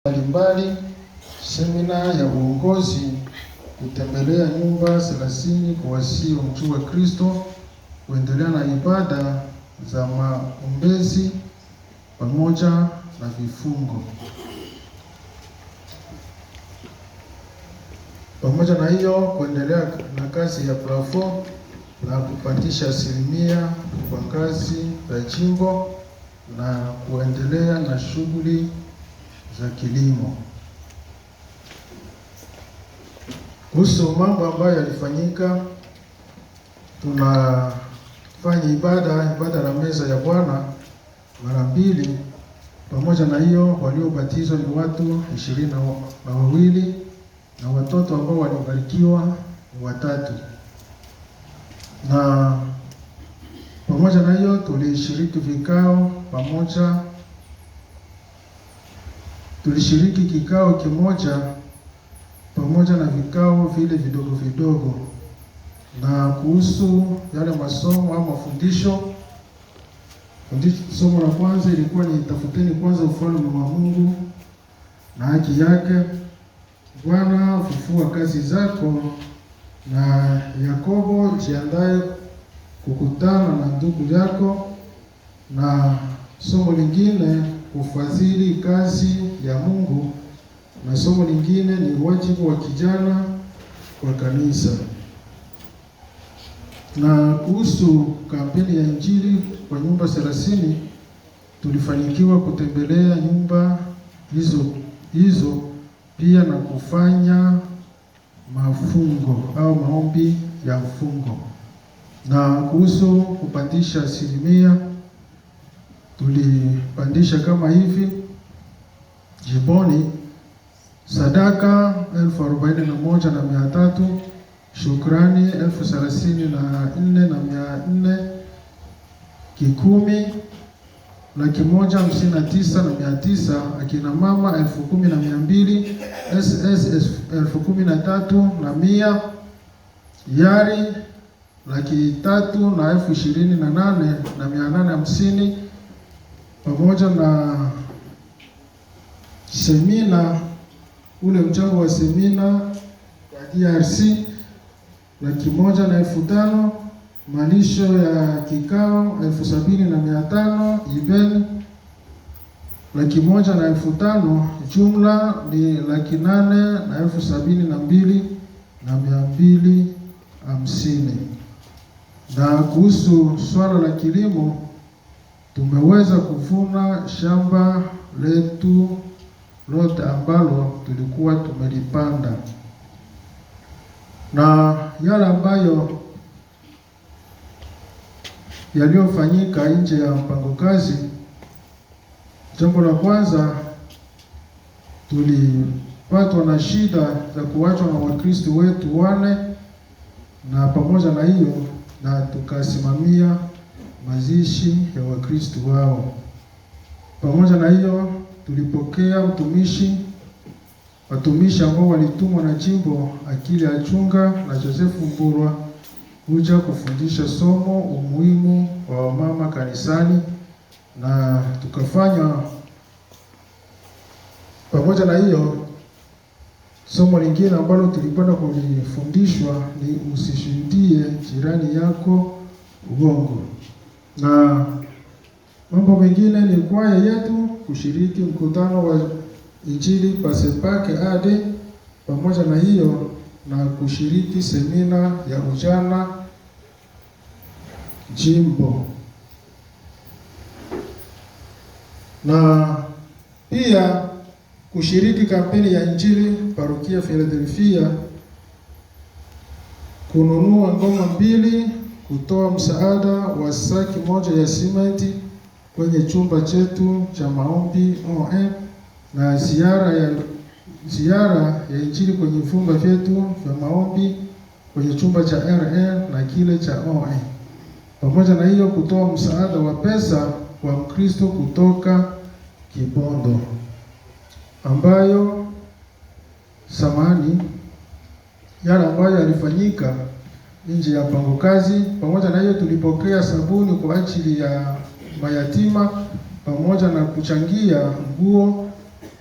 mbalimbali, semina ya uongozi, kutembelea nyumba 30 kwa wasiomjua Kristo, kuendelea na ibada za maombezi pamoja na vifungo. Pamoja na hiyo, kuendelea na kazi ya plafond na kupandisha asilimia kwa kazi ya jimbo na kuendelea na shughuli za kilimo. Kuhusu mambo ambayo yalifanyika, tunafanya ibada la meza ya Bwana mara 2. Pamoja na hiyo, waliobatizwa ni watu 22 na watoto ambao walibarikiwa ni 3. Na pamoja na hiyo, tulishiriki vikao pamoja. Tulishiriki kikao kimoja pamoja na vikao vile vidogo vidogo. Na kuhusu yale masomo au mafundisho, somo la kwanza ilikuwa ni tafuteni kwanza ufalme wa Mungu na haki yake. Bwana, fufua kazi zako, na Yakobo, jiandae kukutana na ndugu yako. Na somo lingine, kufadhili kazi ya Mungu, na somo lingine ni wajibu wa kijana kwa kanisa. Na kuhusu kampeni ya Injili kwa nyumba 30, tulifanikiwa kutembelea nyumba hizo pia na kufanya mafungo au maombi ya mfungo. Na kuhusu kupandisha asilimia, tulipandisha kama hivi: jimboni sadaka 41,300, shukrani 34,400, kikumi 1,159,900, akina mama 10,200, SS 13,100, yari 328,850, pamoja na semina, ule mchango wa semina ya DRC 1,105,000, malisho ya kikao 70,500, ibeni 1,105,000, jumla ni 872,250. Na kuhusu swala la kilimo, tumeweza kuvuna shamba letu lote ambalo tulikuwa tumelipanda. Na yale ambayo yaliyofanyika nje ya mpango kazi, jambo la kwanza, tulipatwa na shida za kuachwa na Wakristo wetu 4, na pamoja na hiyo na tukasimamia mazishi ya Wakristo wao. Pamoja na hiyo, tulipokea watumishi ambao walitumwa na jimbo Akili Achunga na Joseph Mburwa kuja kufundisha somo umuhimu wa wamama kanisani. Na tukafanya pamoja na hiyo, somo lingine ambalo tulipenda kulifundishwa ni usishuhudie jirani yako uongo. Na mambo mengine ni kwaya yetu kushiriki mkutano wa Injili Pasepake AD, pamoja na hiyo na kushiriki semina ya ujana jimbo. Na pia kushiriki kampeni ya Injili parokia Philadelphia, kununua ngoma 2, kutoa msaada wa saki 1 ya simenti kwenye chumba chetu cha maombi OM, na ziara ya Injili kwenye vyumba vyetu vya maombi kwenye chumba cha RN na kile cha OM. Pamoja na hiyo, kutoa msaada wa pesa kwa Mkristo kutoka Kibondo ambayo yale ambayo yalifanyika nje ya mpango kazi. Pamoja na hiyo, tulipokea sabuni kwa ajili ya mayatima pamoja na kuchangia nguo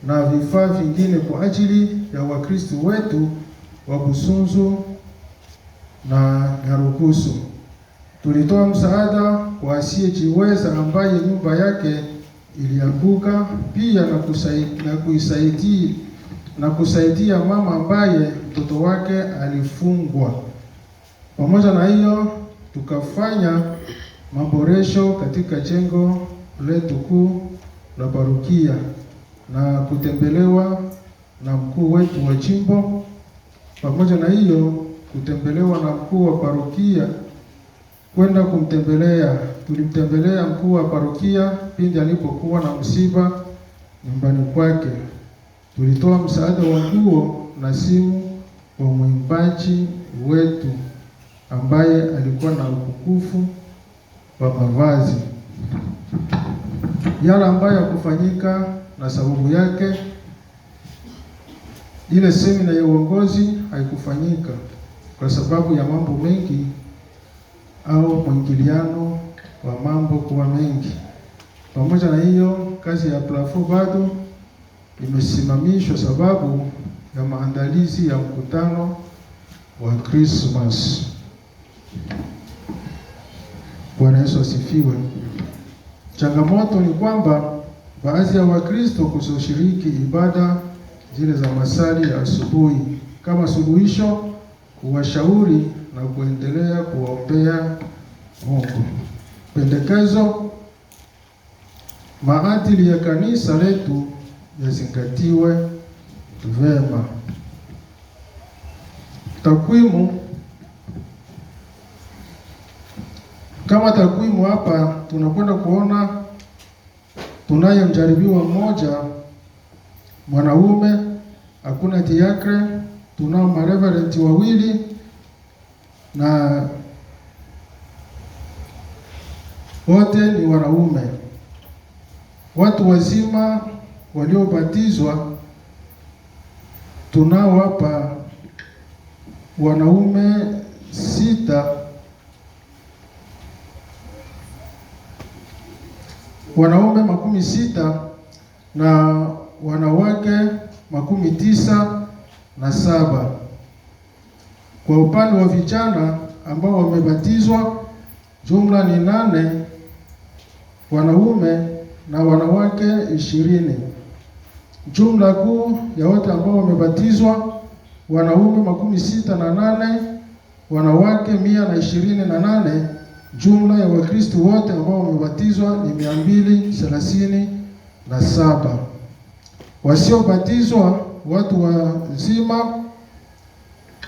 na vifaa vingine kwa ajili ya Wakristo wetu wa Busunzu na Nyarugusu. Tulitoa msaada kwa asiyejiweza ambaye nyumba yake ilianguka, pia na kusaidia mama ambaye mtoto wake alifungwa. Pamoja na hiyo, tukafanya maboresho katika jengo letu kuu la parokia na kutembelewa na mkuu wetu wa jimbo. Pamoja na hiyo, kutembelewa na mkuu wa parokia kwenda kumtembelea. Tulimtembelea mkuu wa parokia pindi alipokuwa na msiba nyumbani kwake. Tulitoa msaada wa nguo na simu kwa mwimbaji wetu ambaye alikuwa na upungufu wa mavazi. Yale ambayo yakufanyika na sababu yake, ile semina ya uongozi haikufanyika kwa sababu ya mambo mengi au mwingiliano wa mambo kuwa mengi. Pamoja na hiyo, kazi ya plafo bado imesimamishwa sababu ya maandalizi ya mkutano wa Christmas. Bwana Yesu asifiwe. Changamoto ni kwamba baadhi ya Wakristo kushiriki ibada zile za masali ya asubuhi kama suluhisho, kuwashauri na kuendelea kuwaombea Mungu. Pendekezo: maadili ya kanisa letu yazingatiwe vema. Takwimu. Kama takwimu hapa tunakwenda kuona tunaye mjaribiwa mmoja mwanaume, hakuna diakre, tunao mareverenti wawili na wote ni wanaume. Watu wazima waliobatizwa tunao hapa wanaume 6, wanaume 60 na wanawake 97. Kwa upande wa vijana ambao wamebatizwa, jumla ni 8, wanaume na wanawake 20. Jumla kuu ya wote ambao wamebatizwa, wanaume 68, wanawake 128. Jumla ya Wakristo wote ambao wamebatizwa ni 237. Wasiobatizwa watu wazima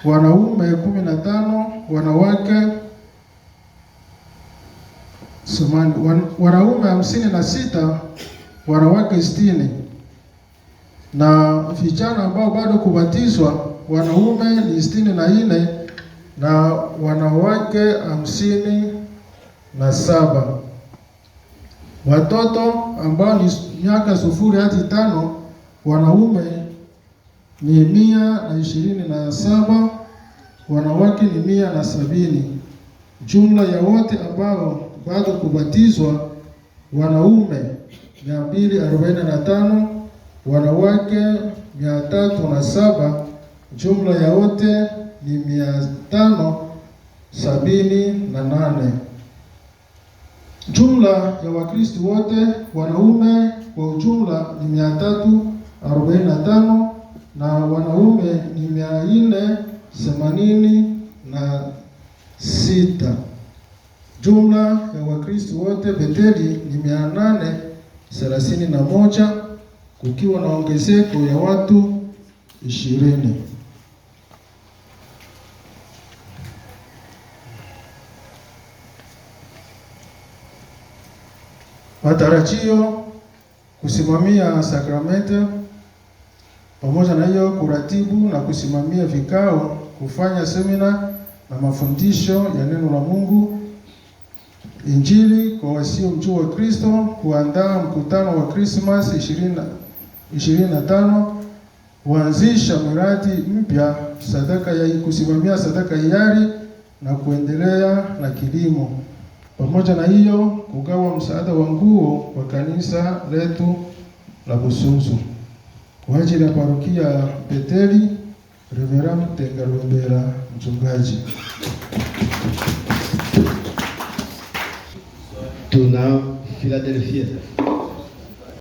wanaume 15, wanawake wanaume 56, wanawake 60. Na vijana ambao bado kubatizwa, wanaume ni 64 na wanawake 57. Watoto ambao ni miaka 0 hadi 5, wanaume ni 127, wanawake ni 170. Jumla ya wote ambao bado kubatizwa, wanaume 245, wanawake 307. Jumla ya wote ni 578. Jumla ya Wakristo wote wanaume kwa ujumla ni 345 na wanaume ni 486. Jumla ya Wakristo wote Betheli ni 831, kukiwa na ongezeko ya watu 20. Matarajio: kusimamia sakramenti, pamoja na hiyo kuratibu na kusimamia vikao, kufanya semina na mafundisho ya neno la Mungu, Injili kwa wasiomjua Kristo, kuandaa mkutano wa Christmas 2025, kuanzisha miradi mpya, kusimamia sadaka hiari na kuendelea na kilimo. Pamoja na hiyo, kugawa msaada wa nguo kwa kanisa letu la Busunzu. Kwa ajili ya parokia Beteli, Reverend Tengarumbera mchungaji. Tuna Philadelphia